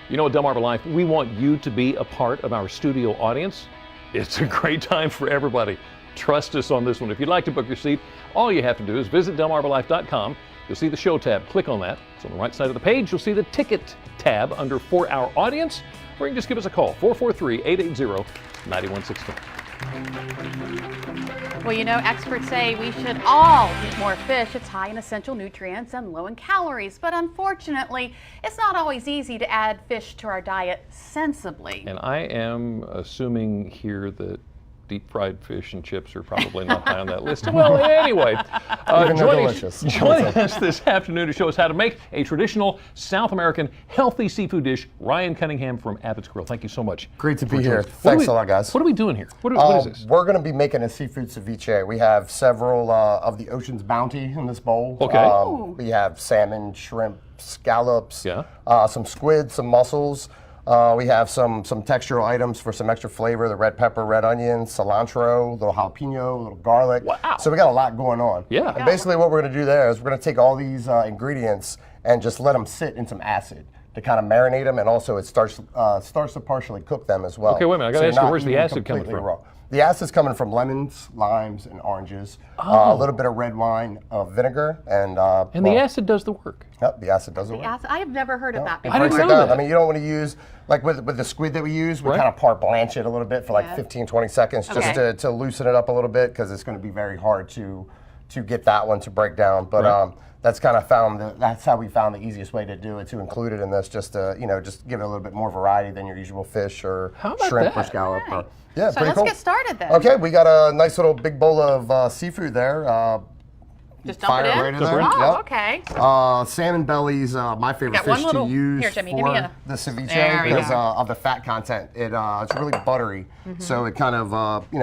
You know, at Delmarva Life, we want you to be a part of our studio audience. It's a great time for everybody. Trust us on this one. If you'd like to book your seat, all you have to do is visit delmarvalife.com. You'll see the show tab. Click on that. It's on the right side of the page. You'll see the ticket tab under For Our Audience, or you can just give us a call, 443-880-9116. Well, you know, experts say we should all eat more fish. It's high in essential nutrients and low in calories. But unfortunately, it's not always easy to add fish to our diet sensibly. And I am assuming here that deep fried fish and chips are probably not high on that list. Well, anyway, joining us this afternoon to show us how to make a traditional South American healthy seafood dish, Ryan Cunningham from Abbott's Grill. Thank you so much. Great to be here. Thanks a lot, guys. What are we doing here? What is this? We're going to be making a seafood ceviche. We have several of the ocean's bounty in this bowl. Okay. We have salmon, shrimp, scallops, Yeah. Some squid, some mussels. We have some textural items for some extra flavor, the red pepper, red onion, cilantro, a little jalapeno, a little garlic. Wow. So we got a lot going on. Yeah. And basically what we're going to do there is we're going to take all these ingredients and just let them sit in some acid to kind of marinate them, and also it starts to partially cook them as well. Okay, wait a minute. I got to ask you, where's the acid coming from? Raw. The acid's coming from lemons, limes, and oranges. A little bit of red wine, vinegar, and the acid does the work. Yep, the acid does the work. I have never heard of that It before. I didn't breaks know it down. that. I mean, you don't want to use, like with the squid that we use, we Right. kind of part blanch it a little bit for like Yeah. 15, 20 seconds just Okay. to loosen it up a little bit, because it's going to be very hard to get that one to break down. But Right. that's kind of that's how we found the easiest way to do it, to include it in this, just to, just give it a little bit more variety than your usual fish or How about shrimp or that? scallop. Right. Yeah, So pretty let's cool. get started then. Okay, we got a nice little big bowl of seafood there. Just dump it in? Right in Dump it there. in. Oh, Yep. okay. Salmon belly's my favorite Got one fish little- to use here, Jimmy, give for me a- the ceviche There we because go. of the fat content. It's really buttery, so it kind of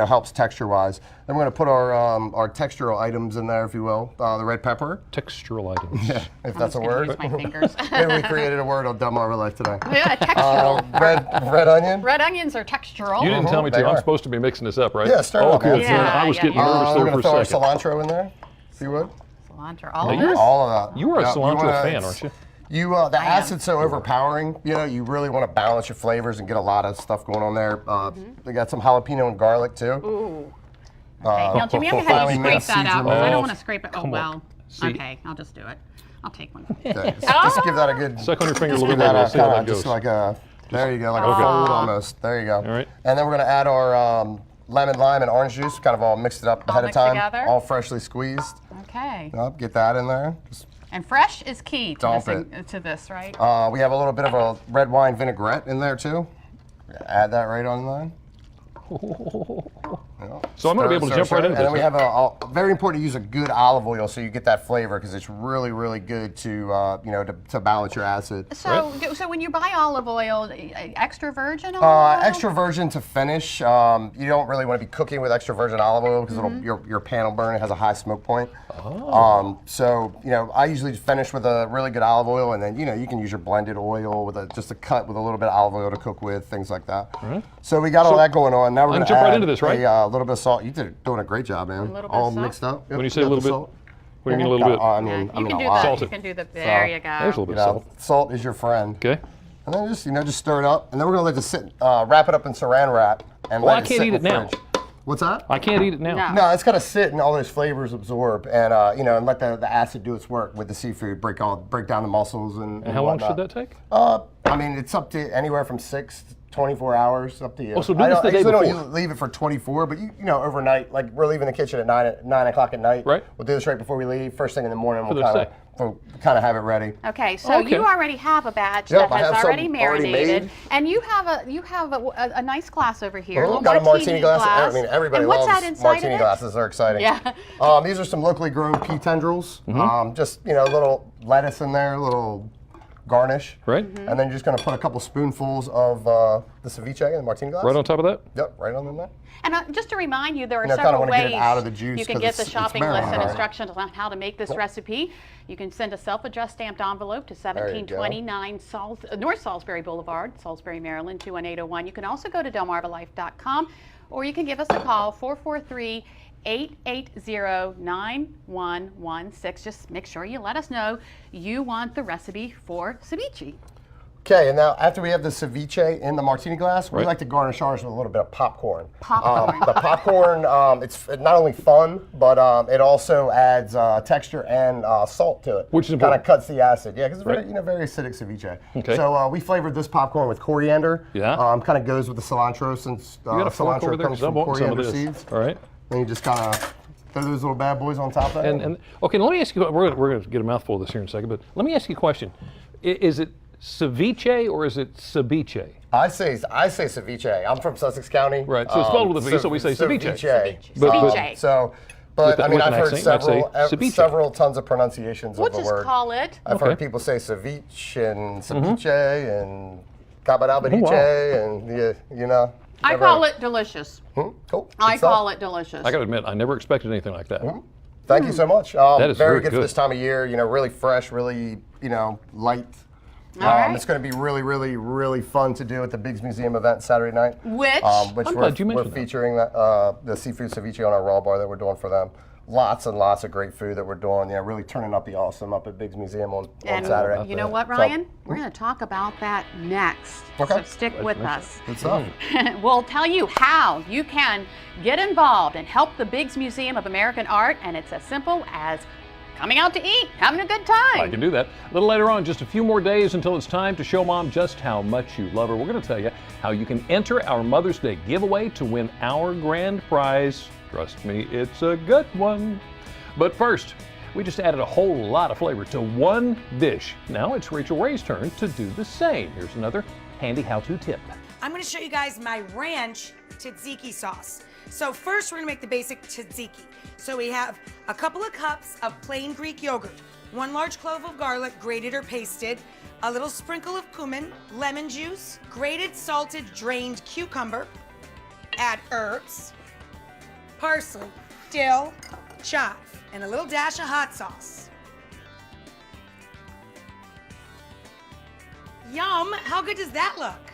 helps texture-wise. Then we're going to put our textural items in there, if you will. The red pepper, Textural items. if that's a I'm just word. gonna use my fingers. Maybe we created a word on Delmarva Life today. Yeah, textural. Red onion. Red onions are textural. You didn't tell me They to. I'm are. supposed to be mixing this up, right? Yeah, stir it Oh, up, good. man. Yeah, I was yeah, getting yeah. nervous We're there going to for throw a our second. cilantro in there, if you would. Cilantro. All of you- this? All of that. You were a Yeah, cilantro wanna- fan, aren't you? The acid's so overpowering. You really want to balance your flavors and get a lot of stuff going on there. They got some jalapeno and garlic too. Ooh. Okay. Now, Jimmy, I'm going to have you scrape that out because I don't want to scrape it. Oh, Come on. well. See? Okay, I'll just do it. I'll take one. Just give that a good. Suck on your finger a little Give bit. that We'll a see how kind that of goes. just like a. There you go, like a fold almost. There you go. All right. And then we're gonna add our lemon, lime, and orange juice. Kind of all mixed it up All ahead of mixed time. together? All freshly squeezed. Okay. Yep, get that in there. Just, And fresh is key to Dump this, right? we have a little bit of a red wine vinaigrette in there too. Add that right on there. So I'm going to be able to jump right into And then we this. have a very important to use a good olive oil so you get that flavor, because it's really, really good to to balance your acid. So when you buy olive oil, extra virgin olive oil? Extra virgin to finish. You don't really want to be cooking with extra virgin olive oil because your pan will burn. It has a high smoke point. So I usually finish with a really good olive oil, and then you can use your blended oil with just a cut with a little bit of olive oil to cook with, things like that. Right. So we got all that going on. Now we're I going can to jump add right into this, right? a little bit of salt. You're doing a great job, man. A little bit all of salt? mixed up. When you Yep, say a got little the bit, salt. what do you mean a little bit? I Yeah, mean, you can a do lot. that. Salted. You can do the. There you go. There's a little bit of salt. Salt is your friend. Okay. And then just stir it up, and then we're gonna let this sit. Wrap it up in Saran wrap, and Well, let I it can't sit eat in it the now. fridge. What's that? I can't eat it now. No. No, it's gotta sit and all those flavors absorb, and and let the acid do its work with the seafood, break down the mussels and And how long should whatnot. that take? I mean, it's up to anywhere from 6 to 24 hours. Up to you. Oh, so do I this don't- the I day usually before. don't leave it for 24, but overnight, like we're leaving the kitchen at 9 o'clock at night. Right. We'll do this right before we leave. First thing in the morning, For we'll the kind of have it ready. Okay, so Okay. you already have a batch Yep, that I has have some already already marinated, made. and you have a nice glass over here. Oh, little got a martini glass. I mean, everybody and what's loves that inside martini of it? glasses. They're exciting. Yeah. These are some locally grown pea tendrils. Mm-hmm. Just a little lettuce in there, a little garnish. Right? Mm-hmm. And then you're just going to put a couple spoonfuls of the ceviche in the martini glass. Right on top of that? Yep, right on in there. And just to remind you, there are I kinda several wanna ways get it out of the juice you can 'cause get the it's shopping list and marinated. instructions on how to make this recipe. You can send a self-addressed stamped envelope to you go. 1729 North Salisbury Boulevard, Salisbury, Maryland, 21801. You can also go to delmarvalife.com, or you can give us a call, 443-880-9116. Just make sure you let us know you want the recipe for ceviche. Okay, and now after we have the ceviche in the martini glass, we Right. like to garnish ours with a little bit of popcorn. Popcorn. The popcorn, it's not only fun, but it also adds texture and salt to it. Which is kind important. of cuts the acid. Yeah, because it's Right. very, very acidic ceviche. Okay. So we flavored this popcorn with coriander. Yeah. Kind of goes with the cilantro since You got a fork over cilantro there? comes 'Cause I'm from wanting some of coriander this. seeds. All right. Then you just kind of throw those little bad boys on top of that. And okay, let me ask you. We're going to get a mouthful of this here in a second, but let me ask you a question. Is it ceviche or is it ceviche? I say ceviche. I'm from Sussex County. Right, so it's spelled with a V, so we say ceviche. But- Ceviche. But With I mean, an I've heard accent, you might say ceviche. several tons of pronunciations We'll of the just word. call it. I've Okay. heard people say ceviche and ceviche and cabadabadiche Oh, and you know. I never- call it delicious. Cool. I call it delicious. I got to admit, I never expected anything like that. Thank you so much. That is very very good for good. this time of year. You know, really fresh, really light. All right. It's going to be really, really, really fun to do at the Biggs Museum event Saturday night. Which? I'm we're glad you mentioned that. featuring the seafood ceviche on our raw bar that we're doing for them. Lots and lots of great food that we're doing. Yeah, really turning up the awesome up at Biggs Museum on And Saturday. you know what, So- Ryan? We're going to talk about that next. Okay. So stick with us. Good stuff. We'll tell you how you can get involved and help the Biggs Museum of American Art, and it's as simple as coming out to eat, having a good time. I can do that. A little later on, just a few more days until it's time to show Mom just how much you love her. We're going to tell you how you can enter our Mother's Day giveaway to win our grand prize. Trust me, it's a good one. But first, we just added a whole lot of flavor to one dish. Now it's Rachel Ray's turn to do the same. Here's another handy how-to tip. I'm gonna show you guys my ranch tzatziki sauce. So first we're gonna make the basic tzatziki. So we have a couple of cups of plain Greek yogurt, 1 large clove of garlic, grated or pasted, a little sprinkle of cumin, lemon juice, grated, salted, drained cucumber, add herbs, parsley, dill, chive, and a little dash of hot sauce. Yum, how good does that look?